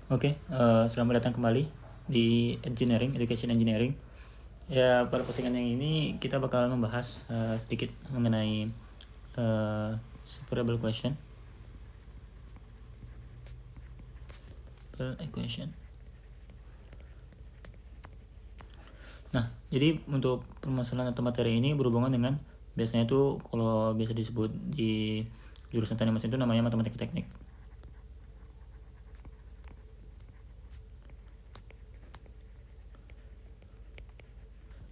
Oke, selamat datang kembali di Education Engineering. Ya, pada postingan yang ini kita bakal membahas sedikit mengenai separable equation. Nah, jadi untuk permasalahan atau materi ini berhubungan dengan biasanya itu kalau biasa disebut di jurusan teknik mesin itu namanya matematika teknik.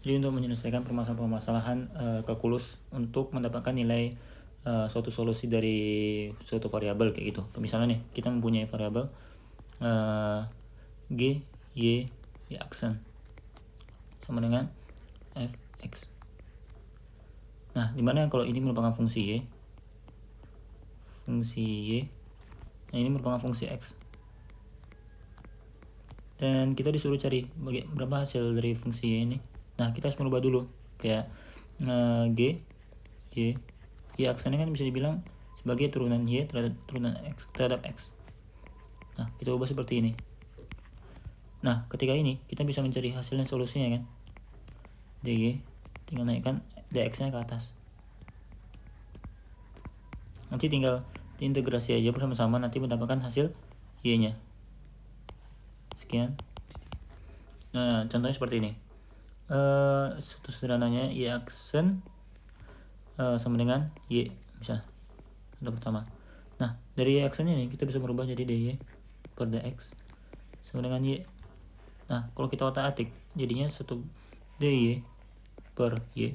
Jadi untuk menyelesaikan permasalahan-permasalahan kalkulus untuk mendapatkan nilai suatu solusi dari suatu variabel kayak gitu. Misalnya nih kita mempunyai variabel g, y, y aksen sama dengan f(x). Nah, dimana kalau ini merupakan fungsi y, nah ini merupakan fungsi x. Dan kita disuruh cari berapa hasil dari fungsi y ini. Nah, kita harus merubah dulu kayak g, y aksennya kan bisa dibilang sebagai turunan y terhadap x. Nah, kita ubah seperti ini. Nah, ketika ini kita bisa mencari hasilnya solusinya kan. dy tinggal naikkan dx-nya ke atas. Nanti tinggal diintegrasi aja bersama-sama, nanti mendapatkan hasil y-nya. Sekian. Nah, contohnya seperti ini. Itu sederhananya y aksen sama dengan y misalnya. Contoh pertama. Nah, dari y aksennya nih kita bisa merubah jadi dy per dx sama dengan y. Nah, kalau kita otak-atik jadinya satu dy per y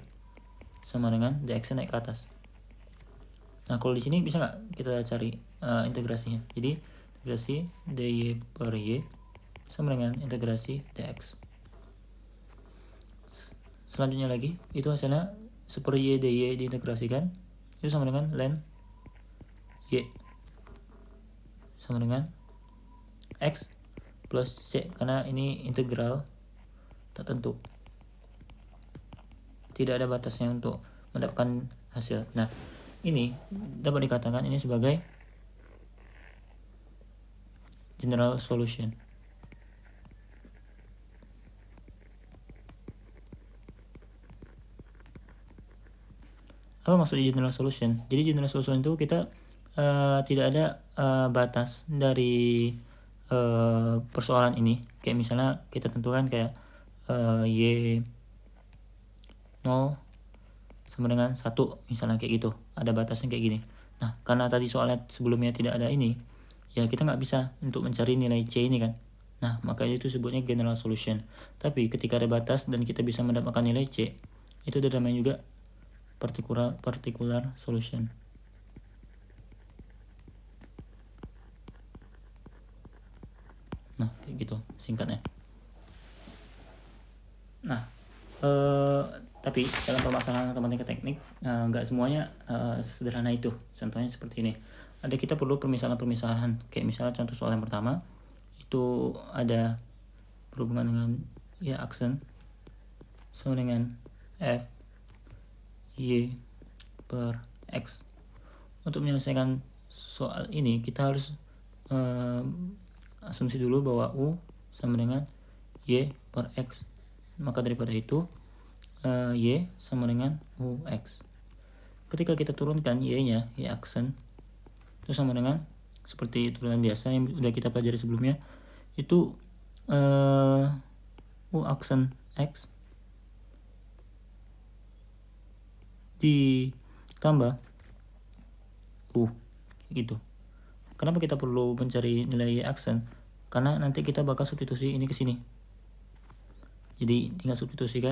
sama dengan dx naik ke atas. Nah, kalau di sini bisa nggak kita cari integrasinya? Jadi integrasi dy per y sama dengan integrasi dx. Selanjutnya lagi itu hasilnya super y dy diintegrasikan itu sama dengan ln y sama dengan x plus c, karena ini integral tak tentu, tidak ada batasnya untuk mendapatkan hasil. Nah, ini dapat dikatakan ini sebagai general solution. Apa maksudnya general solution? Jadi general solution itu kita tidak ada batas dari persoalan ini. Kayak misalnya kita tentukan kayak y 0 sama dengan 1 misalnya kayak gitu, ada batasnya kayak gini. Nah, karena tadi soalnya sebelumnya tidak ada ini, ya kita nggak bisa untuk mencari nilai c ini kan. Nah, makanya itu sebutnya general solution. Tapi ketika ada batas dan kita bisa mendapatkan nilai c, itu ada namanya juga particular solution. Nah, kayak gitu singkatnya. Nah, tapi dalam permasalahan matematika teknik nggak semuanya sesederhana itu. Contohnya seperti ini. Ada kita perlu permisalan-permisalan. Kayak misalnya contoh soal yang pertama itu ada berhubungan dengan y aksen sama dengan f y per x. Untuk menyelesaikan soal ini kita harus asumsi dulu bahwa u sama dengan y per x. Maka daripada itu y sama dengan ux. Ketika kita turunkan y-nya, y aksen itu sama dengan seperti turunan biasa yang sudah kita pelajari sebelumnya, itu u aksen x ditambah u gitu. Kenapa kita perlu mencari nilai y aksen? Karena nanti kita bakal substitusi ini ke sini. Jadi tinggal substitusi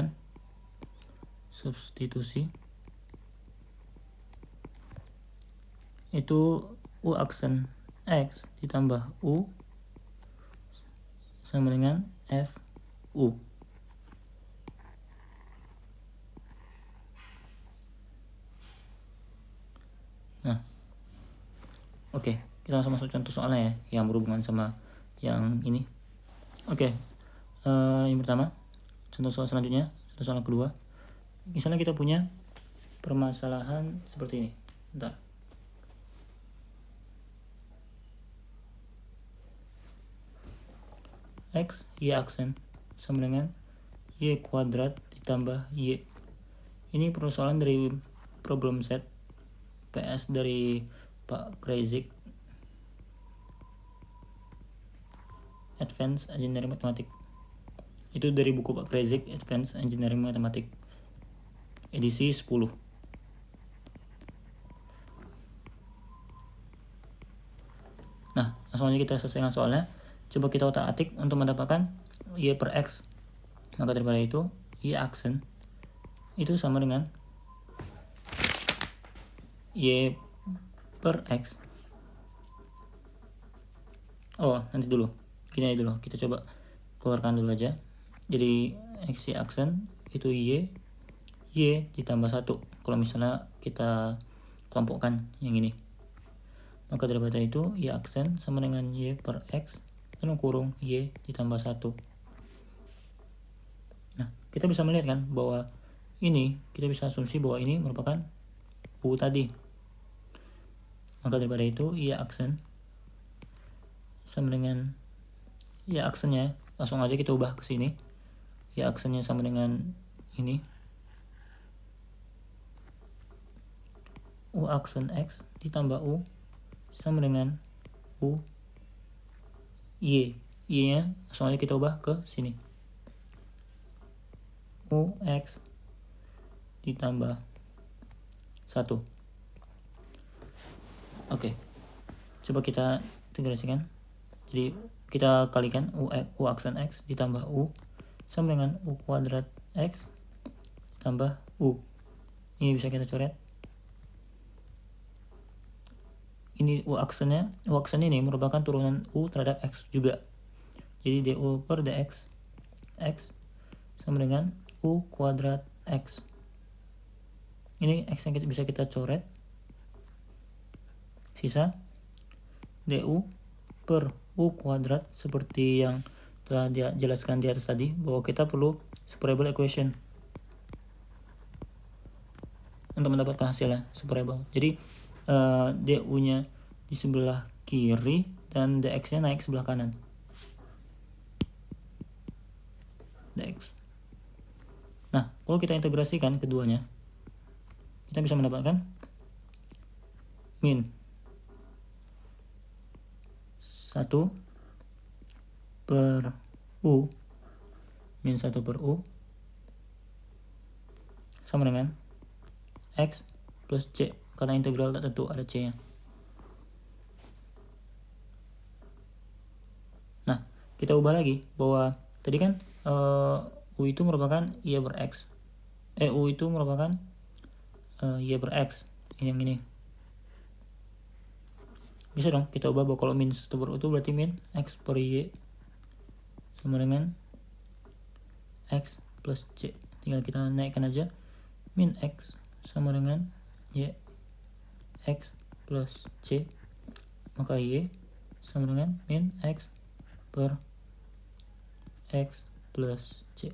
itu u aksen x ditambah u sama dengan f u. Nah, oke, kita langsung masuk contoh soalnya ya yang berhubungan sama yang ini. Oke, yang pertama contoh soal selanjutnya, contoh soal kedua. Misalnya kita punya permasalahan seperti ini. Bentar. X Y aksen sama dengan Y kuadrat ditambah Y. Ini persoalan dari problem set PS dari Pak Krzyk, Advanced Engineering Mathematics. Itu dari buku Pak Krzyk, Advanced Engineering Mathematics, edisi 10. Nah, langsung aja kita selesaikan soalnya. Coba kita otak-atik untuk mendapatkan Y per X. Maka daripada itu, Y aksen itu sama dengan Y per X. Oh, nanti dulu. Gini aja dulu. Kita coba keluarkan dulu aja. Jadi X Y aksen itu Y ditambah 1. Kalau misalnya kita kelompokkan yang ini. Maka daripada itu Y aksen sama dengan Y per X dan kurung Y ditambah 1. Nah, kita bisa melihat kan bahwa ini kita bisa asumsi bahwa ini merupakan U tadi. Maka daripada itu Y aksen sama dengan Y aksennya, langsung aja kita ubah ke sini. Y aksennya sama dengan ini. U aksen X ditambah U sama dengan U Y. Y-nya langsung aja kita ubah ke sini. U X ditambah 1. Oke. Coba kita integrasikan. Jadi kita kalikan U aksen X ditambah U sama dengan U kuadrat X tambah U. Ini bisa kita coret. Ini U aksen ini merupakan turunan U terhadap X juga. Jadi DU per DX X sama dengan U kuadrat X. Ini X yang bisa kita coret. Sisa DU per U kuadrat seperti yang telah dijelaskan di atas tadi, bahwa kita perlu separable equation untuk mendapatkan hasilnya separable. Jadi DU-nya di sebelah kiri dan DX-nya naik sebelah kanan. DX. Nah, kalau kita integrasikan keduanya, kita bisa mendapatkan min 1 per U min 1 per U sama dengan X plus C, karena integral tak tentu ada C nya. Nah, kita ubah lagi bahwa tadi kan U itu merupakan Y per X. U itu merupakan Y per X. Ini yang ini. Bisa dong kita ubah bahwa kalau min 1 per U itu berarti min X per Y sama dengan X plus C. Tinggal kita naikkan aja. Min X sama dengan Y X plus C. Maka Y sama dengan min X per X plus C.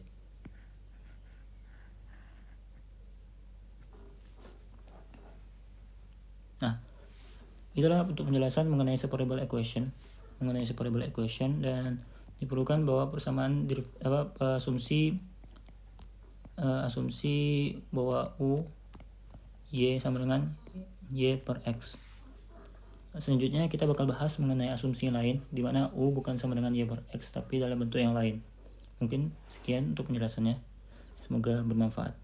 Nah, itulah untuk penjelasan mengenai separable equation. Dan diperlukan bahwa persamaan asumsi bahwa U Y sama dengan Y per X. Selanjutnya kita bakal bahas mengenai asumsi lain di mana U bukan sama dengan Y per X tapi dalam bentuk yang lain. Mungkin sekian untuk penjelasannya. Semoga bermanfaat.